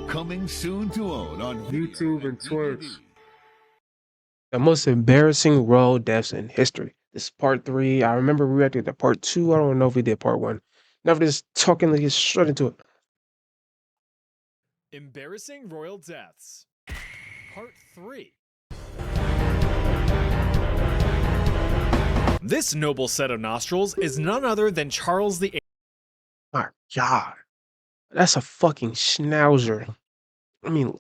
Coming soon to own on YouTube and Twitch. The most embarrassing royal deaths in history. This is part 3. I remember we reacted to part 2. I don't know if we did part 1. Now we're just talking to get straight into it. Embarrassing Royal Deaths. Part 3. This noble set of nostrils is none other than Charles VIII. My God. That's a fucking schnauzer. I mean,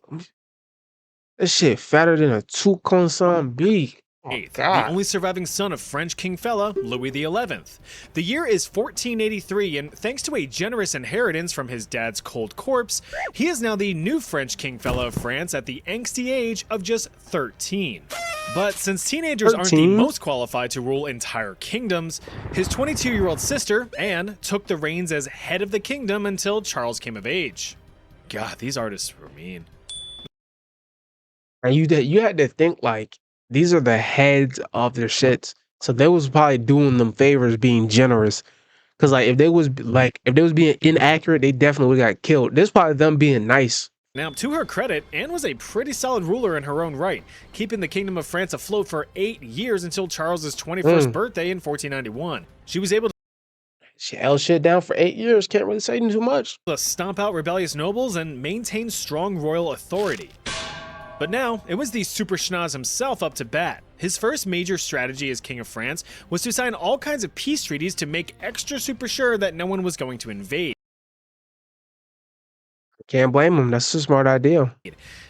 this shit fatter than a toucan son beak. Oh, The God. only surviving son of French King Fela, Louis XI. The year is 1483, and thanks to a generous inheritance from his dad's cold corpse, he is now the new French King Fela of France at the angsty age of just 13. But since teenagers aren't the 13? most qualified to rule entire kingdoms, his 22-year-old sister, Anne, took the reins as head of the kingdom until Charles came of age. God, these artists were mean. And you had to think like these are the heads of their shits. So they was probably doing them favors being generous. Cause like if they was being inaccurate, they definitely would got killed. This probably them being nice. Now, to her credit, Anne was a pretty solid ruler in her own right, keeping the Kingdom of France afloat for 8 years until Charles's 21st birthday in 1491. She was able She held shit down for 8 years. Can't really say too much. to stomp out rebellious nobles and maintain strong royal authority. But now, it was the super schnoz himself up to bat. His first major strategy as King of France was to sign all kinds of peace treaties to make extra super sure that no one was going to invade. Can't blame him. That's a smart idea.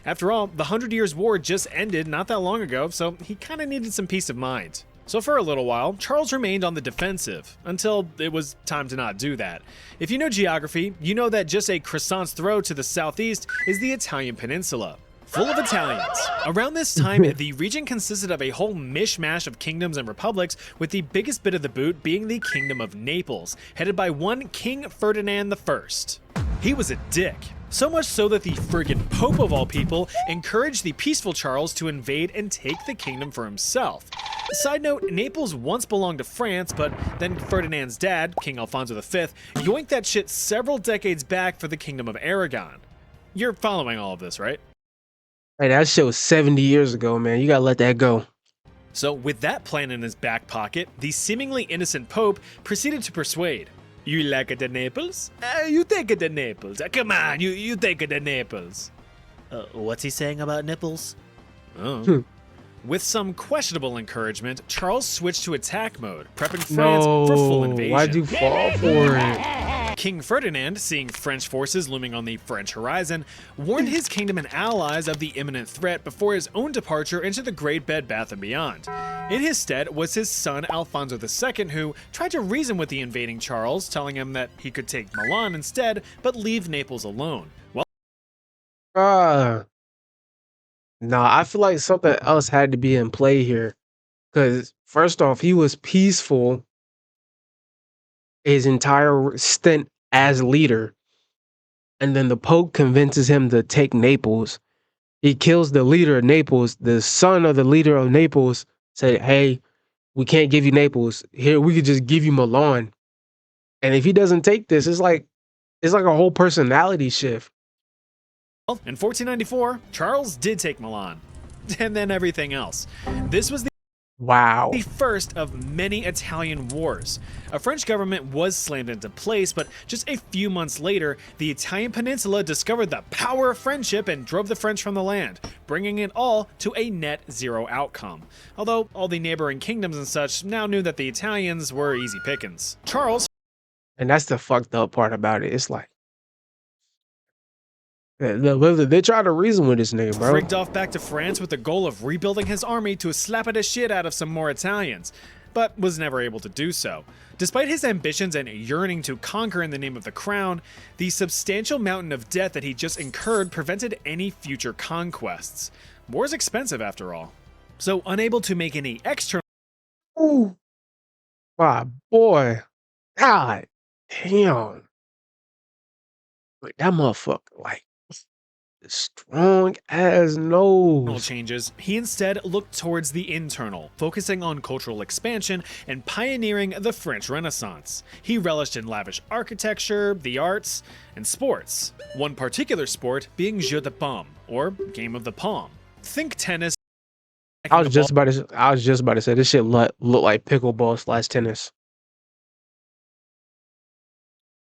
After all, the 100 Years' War just ended not that long ago, so he kind of needed some peace of mind. So for a little while, Charles remained on the defensive, until it was time to not do that. If you know geography, you know that just a croissant's throw to the southeast is the Italian peninsula, full of Italians. Around this time, the region consisted of a whole mishmash of kingdoms and republics, with the biggest bit of the boot being the Kingdom of Naples, headed by one King Ferdinand I. He was a dick. So much so that the friggin' Pope of all people encouraged the peaceful Charles to invade and take the kingdom for himself. Side note, Naples once belonged to France, but then Ferdinand's dad, King Alfonso V, yoinked that shit several decades back for the Kingdom of Aragon. You're following all of this, right? Hey, that shit was 70 years ago, man. You gotta let that go. So with that plan in his back pocket, the seemingly innocent Pope proceeded to persuade. You like it in Naples? You take it in Naples. Come on, you take it in Naples. What's he saying about nipples? Oh. With some questionable encouragement, Charles switched to attack mode, prepping France for full invasion. Why'd you fall for it? King Ferdinand, seeing French forces looming on the French horizon, warned his kingdom and allies of the imminent threat before his own departure into the Great Bed Bath and Beyond. In his stead was his son Alfonso II, who tried to reason with the invading Charles, telling him that he could take Milan instead, but leave Naples alone. Well, Nah, I feel like something else had to be in play here. Because, first off, he was peaceful his entire stint as leader. And then the Pope convinces him to take Naples. He kills the leader of Naples. The son of the leader of Naples said, hey, we can't give you Naples. Here, we could just give you Milan. And if he doesn't take this, it's like a whole personality shift. in 1494, Charles did take Milan, and then everything else. This was Wow. the first of many Italian wars. A French government was slammed into place, but just a few months later, the Italian peninsula discovered the power of friendship and drove the French from the land, bringing it all to a net zero outcome. Although all the neighboring kingdoms and such now knew that the Italians were easy pickings. Charles, And that's the fucked up part about it. It's like, they try to reason with this nigga, bro. frigged off back to France with the goal of rebuilding his army to slap the shit out of some more Italians, but was never able to do so. Despite his ambitions and yearning to conquer in the name of the crown, the substantial mountain of debt that he just incurred prevented any future conquests. War is expensive after all. So unable to make any external Ooh. My boy. God damn. Like, that motherfucker, like, strong as nose. changes, he instead looked towards the internal, focusing on cultural expansion and pioneering the French Renaissance. He relished in lavish architecture, the arts, and sports. One particular sport being jeu de paume, or game of the palm. Think tennis. I was just about to say this shit look like pickleball / tennis.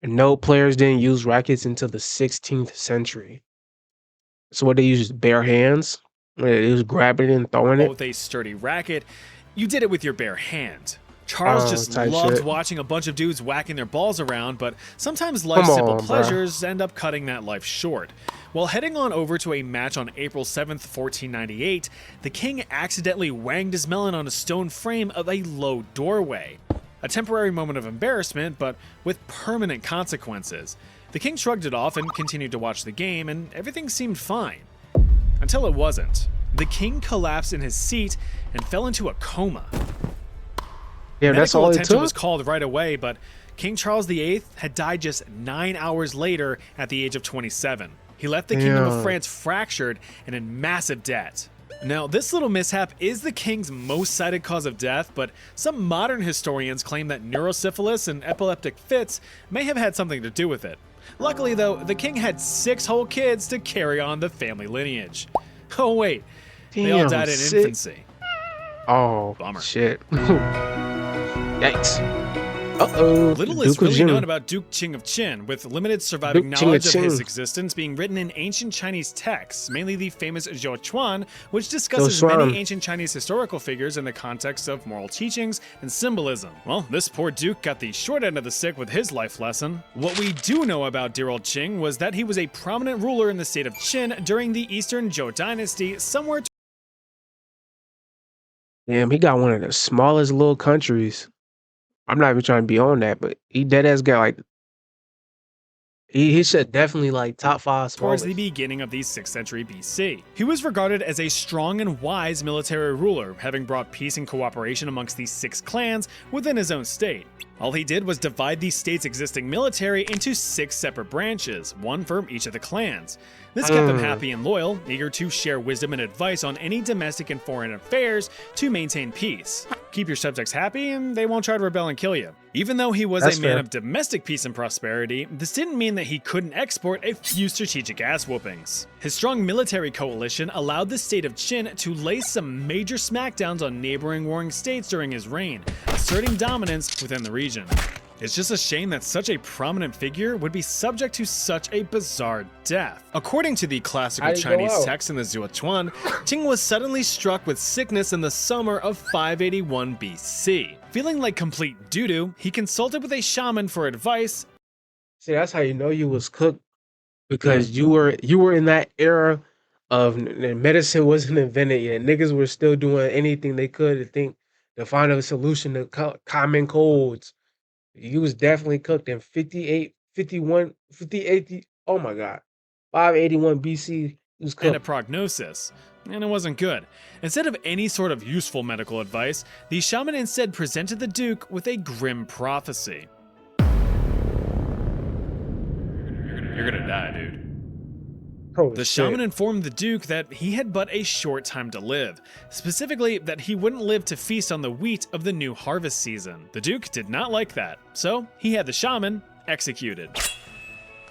And no players didn't use rackets until the 16th century. So what they use is bare hands. They was grabbing it and throwing it. With a sturdy racket, you did it with your bare hand. Charles just type loved shit. watching a bunch of dudes whacking their balls around, but sometimes life's Come simple on, bruh. pleasures end up cutting that life short. While heading on over to a match on April 7th, 1498, the king accidentally wanged his melon on a stone frame of a low doorway. A temporary moment of embarrassment, but with permanent consequences. The king shrugged it off and continued to watch the game, and everything seemed fine. Until it wasn't. The king collapsed in his seat and fell into a coma. Yeah, that's Medical all it attention took. was called right away, but King Charles VIII had died just 9 hours later at the age of 27. He left the Kingdom of Damn. France fractured and in massive debt. Now, this little mishap is the king's most cited cause of death, but some modern historians claim that neurosyphilis and epileptic fits may have had something to do with it. Luckily, though, the king had 6 whole kids to carry on the family lineage. Oh wait, they all Damn, died in 6. infancy. Oh, Bummer. shit. Yikes. Uh-oh. Little Duke is of really Jin. known about Duke Qing of Qin, with limited surviving Duke Qing of knowledge of his Qin. existence being written in ancient Chinese texts, mainly the famous Zhou Chuan, which discusses Zhou Chuan. many ancient Chinese historical figures in the context of moral teachings and symbolism. Well, this poor Duke got the short end of the stick with his life lesson. What we do know about dear old Qing was that he was a prominent ruler in the state of Qin during the Eastern Zhou dynasty, somewhere Damn, he got one of the smallest little countries. I'm not even trying to be on that, but he dead ass got like he should definitely like top 5 towards smallest. the beginning of the 6th century BC. He was regarded as a strong and wise military ruler, having brought peace and cooperation amongst the 6 clans within his own state. All he did was divide the state's existing military into 6 separate branches, one for each of the clans. This kept them happy and loyal, eager to share wisdom and advice on any domestic and foreign affairs to maintain peace. Keep your subjects happy and they won't try to rebel and kill you. Even though he was That's a man fair. of domestic peace and prosperity, this didn't mean that he couldn't export a few strategic ass whoopings. His strong military coalition allowed the state of Qin to lay some major smackdowns on neighboring warring states during his reign, asserting dominance within the region. It's just a shame that such a prominent figure would be subject to such a bizarre death. According to the classical How'd he go Chinese out? text in the Zhuochuan, Qing was suddenly struck with sickness in the summer of 581 BC. Feeling like complete doo-doo, he consulted with a shaman for advice. See, that's how you know you was cooked, because you were in that era of medicine wasn't invented yet. Niggas were still doing anything they could to find a solution to common colds. You was definitely cooked in 58, 51, 58. Oh my God, 581 BC. He was And a cooked. prognosis. And it wasn't good. Instead of any sort of useful medical advice, the shaman instead presented the Duke with a grim prophecy. You're gonna die, dude. Holy The shit. shaman informed the Duke that he had but a short time to live, specifically that he wouldn't live to feast on the wheat of the new harvest season. The Duke did not like that, so he had the shaman executed.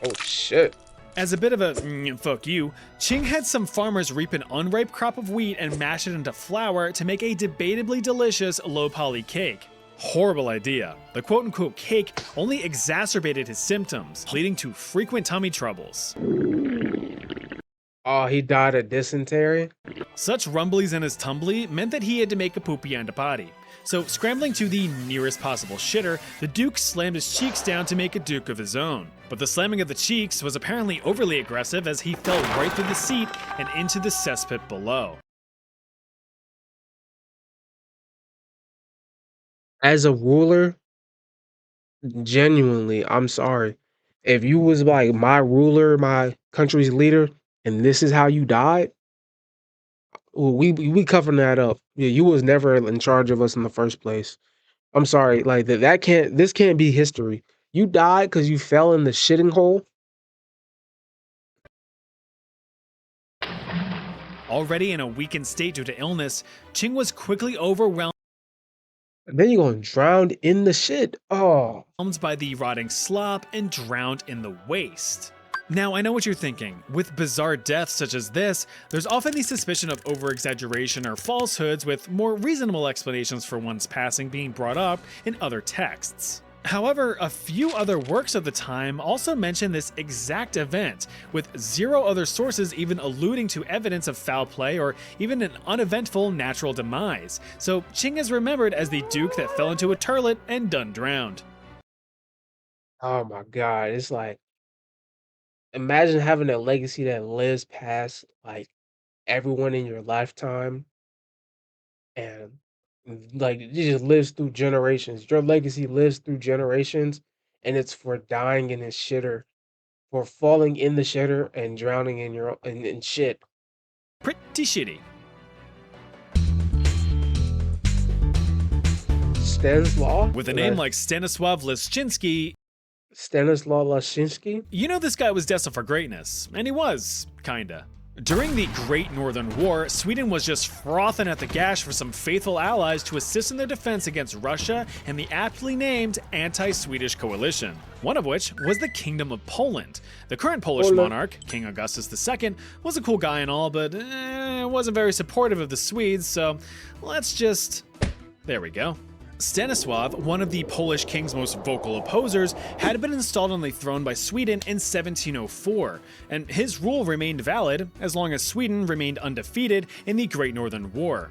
Oh shit. As a bit of a fuck you, Qing had some farmers reap an unripe crop of wheat and mash it into flour to make a debatably delicious low poly cake. Horrible idea. The quote unquote cake only exacerbated his symptoms, leading to frequent tummy troubles. Oh, he died of dysentery. Such rumblies in his tumbly meant that he had to make a poopy and a potty. So, scrambling to the nearest possible shitter, the Duke slammed his cheeks down to make a Duke of his own. But the slamming of the cheeks was apparently overly aggressive as he fell right through the seat and into the cesspit below. As a ruler, genuinely, I'm sorry. If you was like my ruler, my country's leader, and this is how you died, well, we covering that up. Yeah, you was never in charge of us in the first place. I'm sorry, like this can't be history. You died because you fell in the shitting hole. Already in a weakened state due to illness, Qing was quickly overwhelmed And then you're gonna drown in the shit. Oh, by the rotting slop and drowned in the waste. Now, I know what you're thinking. With bizarre deaths such as this, there's often the suspicion of over-exaggeration or falsehoods, with more reasonable explanations for one's passing being brought up in other texts. However, a few other works of the time also mention this exact event, with zero other sources even alluding to evidence of foul play or even an uneventful natural demise. So Qing is remembered as the duke that fell into a turlet and done drowned. oh my God. It's like, imagine having a legacy that lives past like everyone in your lifetime and like it just lives through generations. Your legacy lives through generations, and it's for dying in his shitter, for falling in the shitter and drowning in your in shit. Pretty shitty. Stanislaw? With a name like Stanislav Leszczynski, Stanislaw Lashinsky? you know this guy was destined for greatness, and he was, kinda. During the Great Northern War, Sweden was just frothing at the gash for some faithful allies to assist in their defense against Russia and the aptly named anti-Swedish coalition, one of which was the Kingdom of Poland. The current Polish monarch, King Augustus II, was a cool guy and all, but wasn't very supportive of the Swedes, so let's just... there we go. Stanisław, one of the Polish king's most vocal opposers, had been installed on the throne by Sweden in 1704, and his rule remained valid as long as Sweden remained undefeated in the Great Northern War.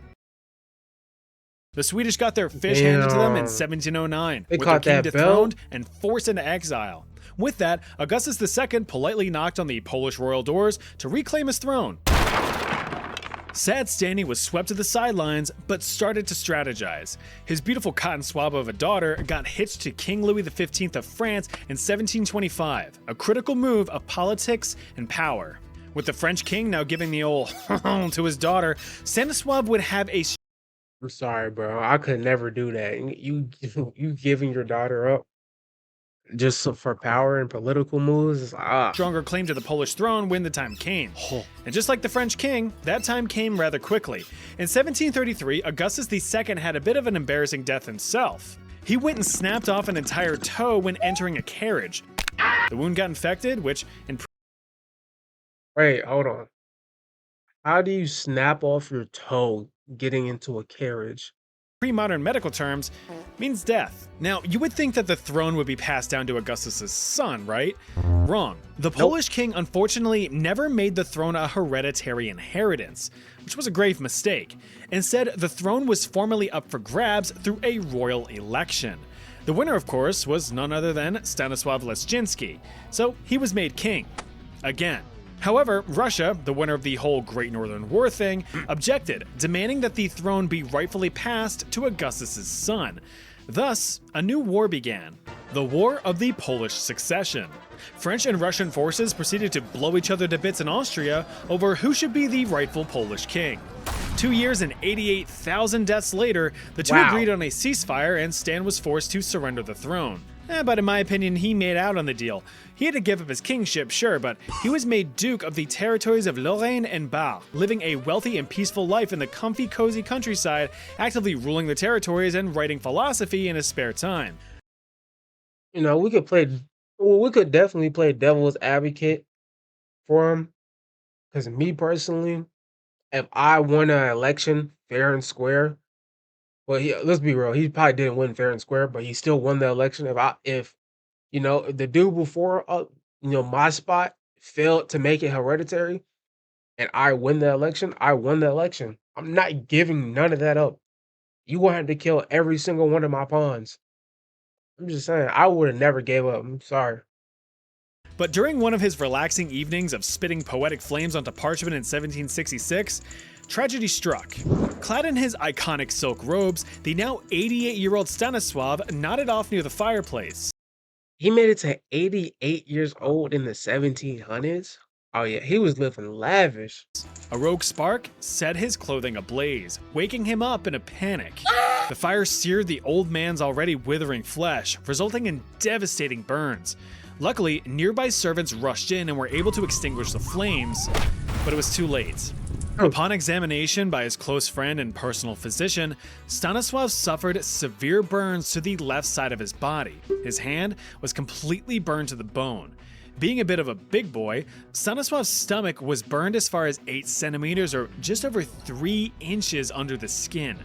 The Swedish got their fish handed to them in 1709, with their king dethroned and forced into exile. With that, Augustus II politely knocked on the Polish royal doors to reclaim his throne. Sad Stanley was swept to the sidelines, but started to strategize. His beautiful cotton swab of a daughter got hitched to King Louis XV of France in 1725, a critical move of politics and power. With the French king now giving the old to his daughter, Stanislaw would have a... I'm sorry, bro. I could never do that. You giving your daughter up just for power and political moves? It's like, stronger claim to the Polish throne when the time came. And just like the French king, that time came rather quickly. In 1733, Augustus II had a bit of an embarrassing death himself. He went and snapped off an entire toe when entering a carriage. The wound got infected, which in Wait, hold on. How do you snap off your toe getting into a carriage? pre-modern medical terms, means death. Now, you would think that the throne would be passed down to Augustus's son, right? Wrong. The Polish king unfortunately never made the throne a hereditary inheritance, which was a grave mistake. Instead, the throne was formally up for grabs through a royal election. The winner, of course, was none other than Stanisław Leszczynski, so he was made king. Again. However, Russia, the winner of the whole Great Northern War thing, objected, demanding that the throne be rightfully passed to Augustus's son. Thus, a new war began, the War of the Polish Succession. French and Russian forces proceeded to blow each other to bits in Austria over who should be the rightful Polish king. 2 years and 88,000 deaths later, the two agreed on a ceasefire and Stan was forced to surrender the throne. But in my opinion, he made out on the deal. He had to give up his kingship, sure, but he was made Duke of the territories of Lorraine and Bar, living a wealthy and peaceful life in the comfy, cozy countryside, actively ruling the territories and writing philosophy in his spare time. You know, we could definitely play devil's advocate for him. Because me personally, if I won an election fair and square, well, let's be real, he probably didn't win fair and square, but he still won the election. If the dude before, my spot failed to make it hereditary, and I win the election, I won the election. I'm not giving none of that up. You gonna have to kill every single one of my pawns. I'm just saying, I would have never gave up. I'm sorry. But during one of his relaxing evenings of spitting poetic flames onto parchment in 1766, tragedy struck. Clad in his iconic silk robes, the now 88-year-old Stanisław nodded off near the fireplace. He made it to 88 years old in the 1700s? Oh yeah, he was living lavish. A rogue spark set his clothing ablaze, waking him up in a panic. The fire seared the old man's already withering flesh, resulting in devastating burns. Luckily, nearby servants rushed in and were able to extinguish the flames, but it was too late. Upon examination by his close friend and personal physician, Stanisław suffered severe burns to the left side of his body. His hand was completely burned to the bone. Being a bit of a big boy, Stanisław's stomach was burned as far as 8 centimeters or just over 3 inches under the skin.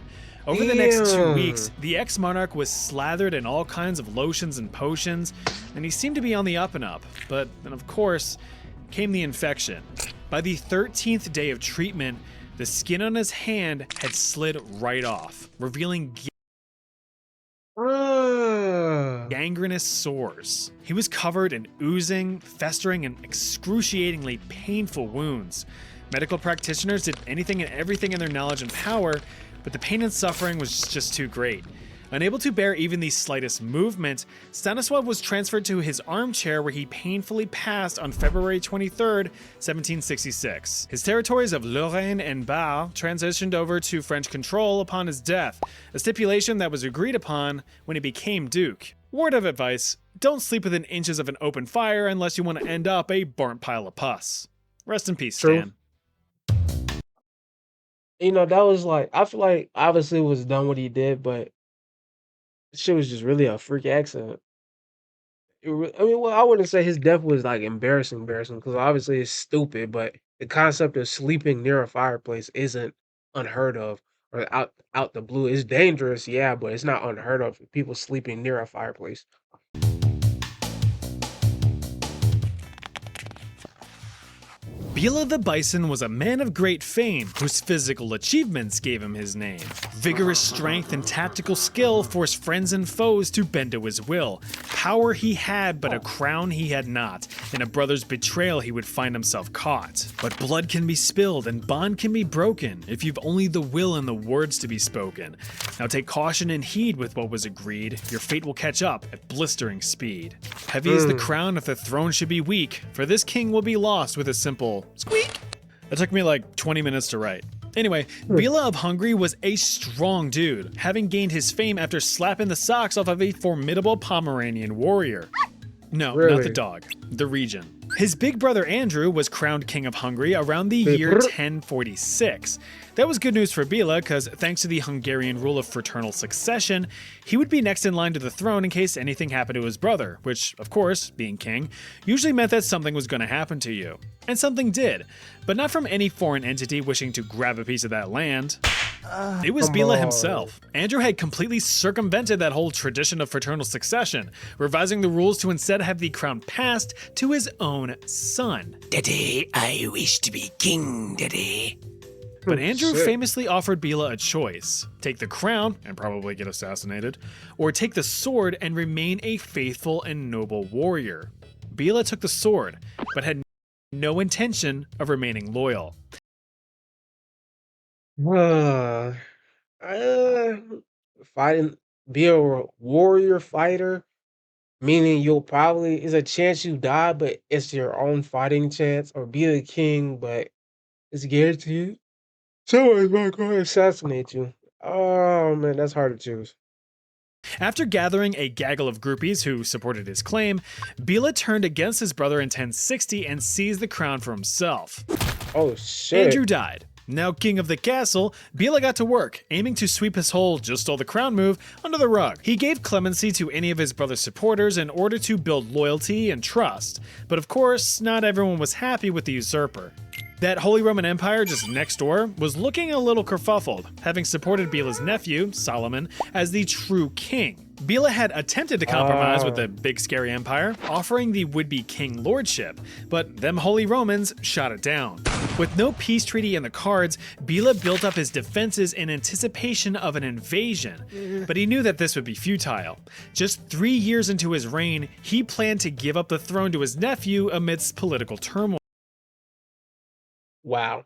Over the next 2 weeks, the ex-monarch was slathered in all kinds of lotions and potions, and he seemed to be on the up and up. But then, of course, came the infection. By the 13th day of treatment, the skin on his hand had slid right off, revealing gangrenous sores. He was covered in oozing, festering, and excruciatingly painful wounds. Medical practitioners did anything and everything in their knowledge and power, but the pain and suffering was just too great. Unable to bear even the slightest movement, Stanisław was transferred to his armchair where he painfully passed on February 23, 1766. His territories of Lorraine and Bar transitioned over to French control upon his death, a stipulation that was agreed upon when he became duke. Word of advice, don't sleep within inches of an open fire unless you want to end up a burnt pile of pus. Rest in peace, Stan. You know, that was like, I feel like obviously it was done what he did, but shit was just really a freak accident. I mean, well, I wouldn't say his death was like embarrassing, because obviously it's stupid, but the concept of sleeping near a fireplace isn't unheard of or out the blue. It's dangerous, yeah, but it's not unheard of. People sleeping near a fireplace. Bela the Bison was a man of great fame, whose physical achievements gave him his name. Vigorous strength and tactical skill forced friends and foes to bend to his will. Power he had, but a crown he had not. In a brother's betrayal, he would find himself caught. But blood can be spilled and bond can be broken if you've only the will and the words to be spoken. Now take caution and heed with what was agreed. Your fate will catch up at blistering speed. Heavy is the crown if the throne should be weak, for this king will be lost with a simple squeak. That took me like 20 minutes to write. Anyway, Bela of Hungary was a strong dude, having gained his fame after slapping the socks off of a formidable Pomeranian warrior. No, not the dog, the region. His big brother Andrew was crowned king of Hungary around the year 1046. That was good news for Bela, because thanks to the Hungarian rule of fraternal succession, he would be next in line to the throne in case anything happened to his brother, which, of course, being king, usually meant that something was going to happen to you. And something did, but not from any foreign entity wishing to grab a piece of that land. It was Bela himself. Andrew had completely circumvented that whole tradition of fraternal succession, revising the rules to instead have the crown passed to his own son. Daddy, I wish to be king, Daddy. But Andrew famously offered Bela a choice. Take the crown and probably get assassinated, or take the sword and remain a faithful and noble warrior. Bela took the sword, but had no intention of remaining loyal. Fighting, be a warrior fighter, meaning is a chance you die, but it's your own fighting chance, or be a king, but it's guaranteed someone's not going to assassinate you. Oh man, that's hard to choose. After gathering a gaggle of groupies who supported his claim, Bela turned against his brother in 1060 and seized the crown for himself. Oh shit. Andrew died. Now king of the castle, Bela got to work, aiming to sweep his whole just stole the crown move under the rug. He gave clemency to any of his brother's supporters in order to build loyalty and trust. But of course, not everyone was happy with the usurper. That Holy Roman Empire just next door was looking a little kerfuffled, having supported Bela's nephew, Solomon, as the true king. Bela had attempted to compromise with the big scary empire, offering the would-be king lordship, but them Holy Romans shot it down. With no peace treaty in the cards, Bela built up his defenses in anticipation of an invasion, but he knew that this would be futile. Just 3 years into his reign, he planned to give up the throne to his nephew amidst political turmoil. Wow.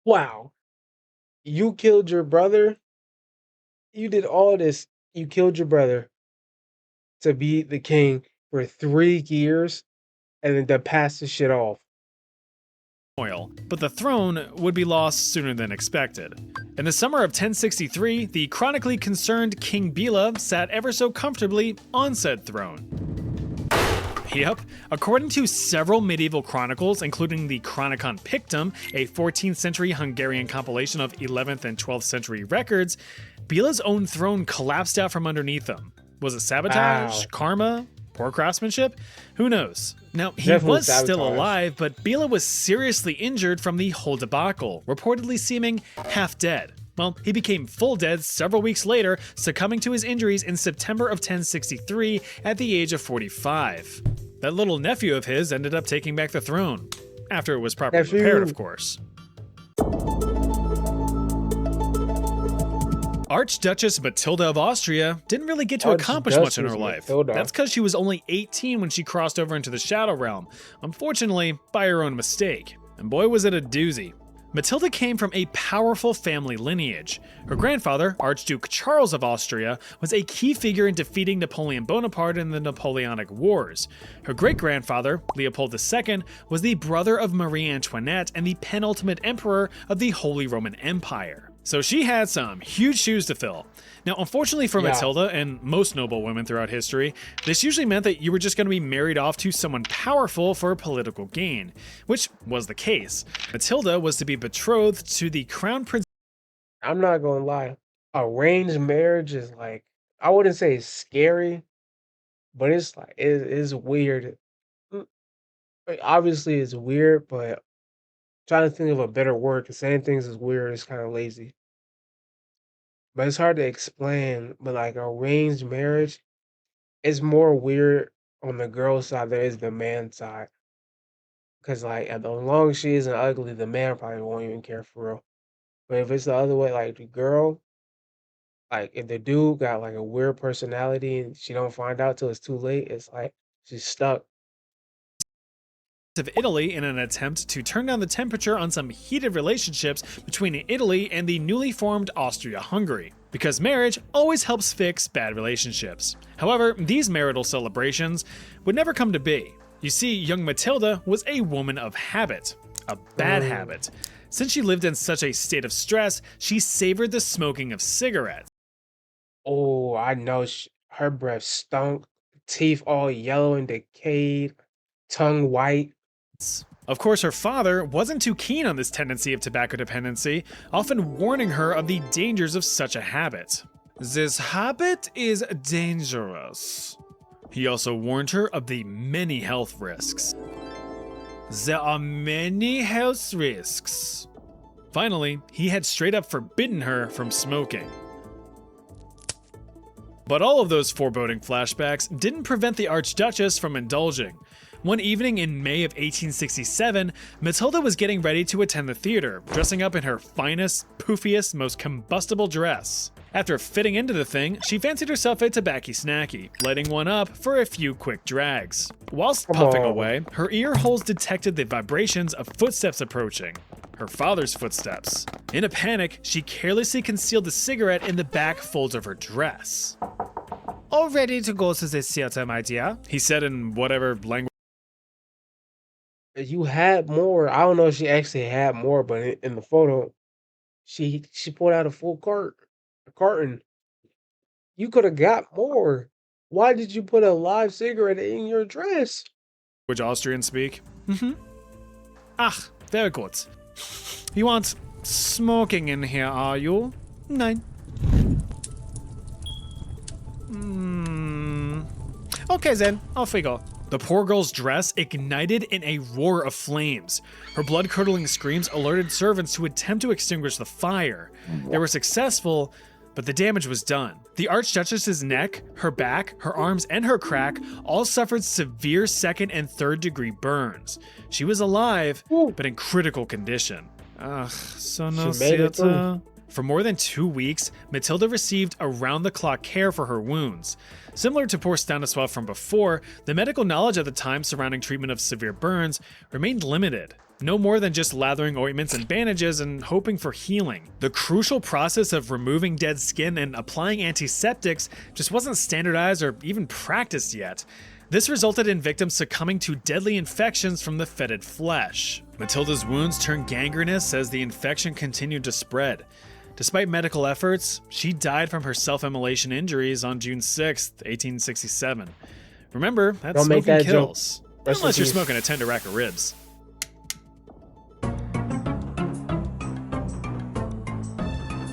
Wow. You killed your brother? You did all this. You killed your brother to be the king for 3 years and then to pass this shit off. But the throne would be lost sooner than expected. In the summer of 1063, the chronically concerned King Bela sat ever so comfortably on said throne. Yep. According to several medieval chronicles, including the Chronicon Pictum, a 14th century Hungarian compilation of 11th and 12th century records, Bila's own throne collapsed out from underneath him. Was it sabotage, karma, poor craftsmanship? Who knows? Now, he Definitely was still sabotage. alive, but Bila was seriously injured from the whole debacle, reportedly seeming half dead. Well, he became full dead several weeks later, succumbing to his injuries in September of 1063 at the age of 45. That little nephew of his ended up taking back the throne. After it was properly Nephew. repaired, of course. Archduchess Matilda of Austria didn't really get to accomplish much in her life. Matilda. That's because she was only 18 when she crossed over into the Shadow Realm, unfortunately by her own mistake. And boy was it a doozy. Matilda came from a powerful family lineage. Her grandfather, Archduke Charles of Austria, was a key figure in defeating Napoleon Bonaparte in the Napoleonic Wars. Her great-grandfather, Leopold II, was the brother of Marie Antoinette and the penultimate emperor of the Holy Roman Empire. So she had some huge shoes to fill. Now, unfortunately for Yeah. Matilda and most noble women throughout history, this usually meant that you were just going to be married off to someone powerful for political gain, which was the case. Matilda was to be betrothed to the crown prince. I'm not gonna lie. Arranged marriage is like, I wouldn't say it's scary, but it's like it's weird. Mm, Obviously, it's weird, but trying to think of a better word, because saying things is weird is kind of lazy. But it's hard to explain. But like arranged marriage is more weird on the girl side than it is the man side. Because like as long as she isn't ugly, the man probably won't even care for real. But if it's the other way, like the girl, like if the dude got like a weird personality and she don't find out till it's too late, it's like she's stuck. Of Italy in an attempt to turn down the temperature on some heated relationships between Italy and the newly formed Austria-Hungary, because marriage always helps fix bad relationships. However, these marital celebrations would never come to be. You see, young Matilda was a woman of habit, a bad habit. Since she lived in such a state of stress, she savored the smoking of cigarettes. Oh, I know her breath stunk, teeth all yellow and decayed, tongue white. Of course, her father wasn't too keen on this tendency of tobacco dependency, often warning her of the dangers of such a habit. This habit is dangerous. He also warned her of the many health risks. There are many health risks. Finally, he had straight up forbidden her from smoking. But all of those foreboding flashbacks didn't prevent the Archduchess from indulging. One evening in May of 1867, Matilda was getting ready to attend the theater, dressing up in her finest, poofiest, most combustible dress. After fitting into the thing, she fancied herself a tobacco snacky, lighting one up for a few quick drags. Whilst puffing on. away, her ear holes detected the vibrations of footsteps approaching. Her father's footsteps. In a panic, she carelessly concealed the cigarette in the back folds of her dress. "All ready to go to the theater, my dear?" he said in whatever language. You had more. I don't know if she actually had more, but in the photo, she pulled out a full carton. You could have got more. Why did you put a live cigarette in your dress? Which Austrians speak. Ach, very good. You want smoking in here, are you? Nein. Okay then, off we go. The poor girl's dress ignited in a roar of flames. Her blood-curdling screams alerted servants to attempt to extinguish the fire. They were successful, but the damage was done. The Archduchess's neck, her back, her arms, and her crack all suffered severe second and third degree burns. She was alive, but in critical condition. Ugh, so no She made it theater. For more than 2 weeks, Matilda received around-the-clock care for her wounds. Similar to poor Stanislav from before, the medical knowledge at the time surrounding treatment of severe burns remained limited. No more than just lathering ointments and bandages and hoping for healing. The crucial process of removing dead skin and applying antiseptics just wasn't standardized or even practiced yet. This resulted in victims succumbing to deadly infections from the fetid flesh. Matilda's wounds turned gangrenous as the infection continued to spread. Despite medical efforts, she died from her self-immolation injuries on June 6, 1867. Remember, that's Don't make smoking that joke. kills. Rest in Unless you're peace. smoking a tender rack of ribs.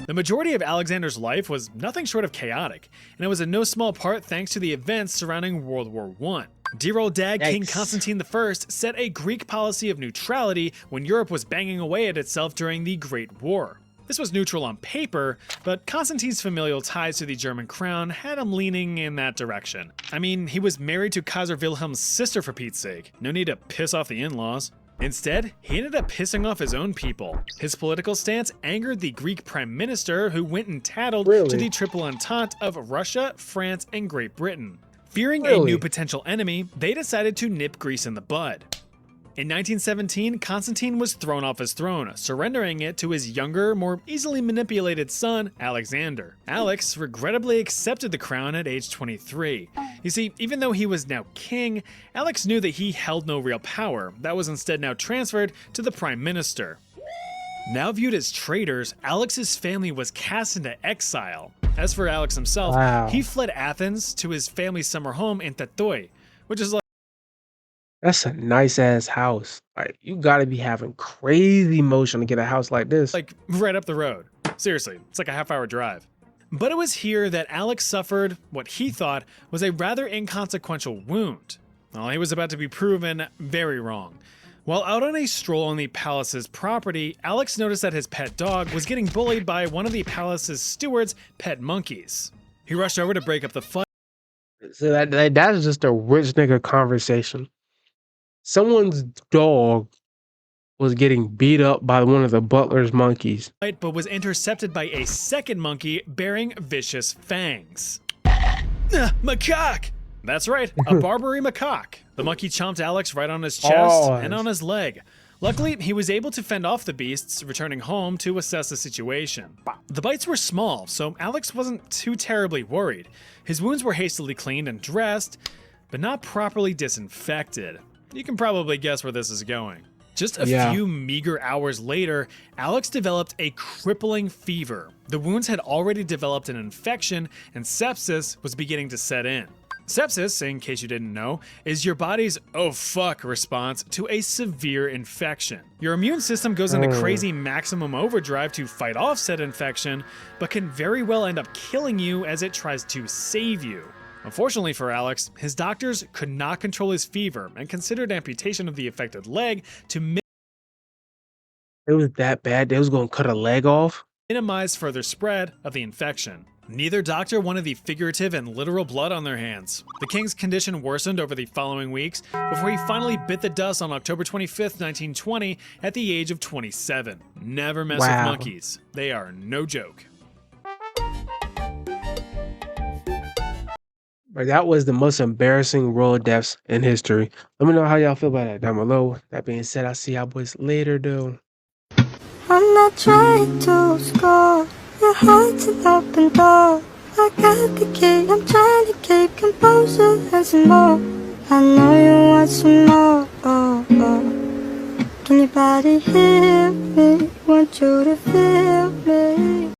The majority of Alexander's life was nothing short of chaotic, and it was in no small part thanks to the events surrounding World War I. Dear old dad, King Yikes. Constantine I set a Greek policy of neutrality when Europe was banging away at itself during the Great War. This was neutral on paper, but Constantine's familial ties to the German crown had him leaning in that direction. I mean, he was married to Kaiser Wilhelm's sister for Pete's sake. No need to piss off the in-laws. Instead, he ended up pissing off his own people. His political stance angered the Greek prime minister, who went and tattled to Really? the Triple Entente of Russia, France, and Great Britain. Fearing a Really? new potential enemy, they decided to nip Greece in the bud. In 1917, Constantine was thrown off his throne, surrendering it to his younger, more easily manipulated son, Alexander. Alex regrettably accepted the crown at age 23. You see, even though he was now king, Alex knew that he held no real power. That was instead now transferred to the prime minister. Now viewed as traitors, Alex's family was cast into exile. As for Alex himself, Wow. he fled Athens to his family's summer home in Tatoi, which is That's a nice ass house. Like, you gotta be having crazy motion to get a house like this. like right up the road. Seriously, it's like a half-hour drive. But it was here that Alex suffered what he thought was a rather inconsequential wound. Well, he was about to be proven very wrong. While out on a stroll on the palace's property, Alex noticed that his pet dog was getting bullied by one of the palace's steward's pet monkeys. He rushed over to break up the fight. So that's just a rich nigga conversation. Someone's dog was getting beat up by one of the butler's monkeys. But was intercepted by a second monkey bearing vicious fangs. Macaque! That's right, a Barbary macaque. The monkey chomped Alex right on his chest Oh. and on his leg. Luckily, he was able to fend off the beasts, returning home to assess the situation. The bites were small, so Alex wasn't too terribly worried. His wounds were hastily cleaned and dressed, but not properly disinfected. You can probably guess where this is going. Just a Yeah. few meager hours later, Alex developed a crippling fever. The wounds had already developed an infection, and sepsis was beginning to set in. Sepsis, in case you didn't know, is your body's oh fuck response to a severe infection. Your immune system goes into crazy maximum overdrive to fight off said infection, but can very well end up killing you as it tries to save you. Unfortunately for Alex, his doctors could not control his fever and considered amputation of the affected leg to It was that bad they was gonna cut a leg off. minimize further spread of the infection. Neither doctor wanted the figurative and literal blood on their hands. The king's condition worsened over the following weeks before he finally bit the dust on October 25th, 1920 at the age of 27. Never mess with Wow. monkeys. They are no joke. But that was the most embarrassing royal deaths in history. Let me know how y'all feel about that down below. That being said, I'll see y'all boys later, though. I'm not trying to score. Your heart's an open door. I got the key. I'm trying to keep composure. There's more. I know you want some more. Oh, oh. Can your body hear me? Want you to feel me?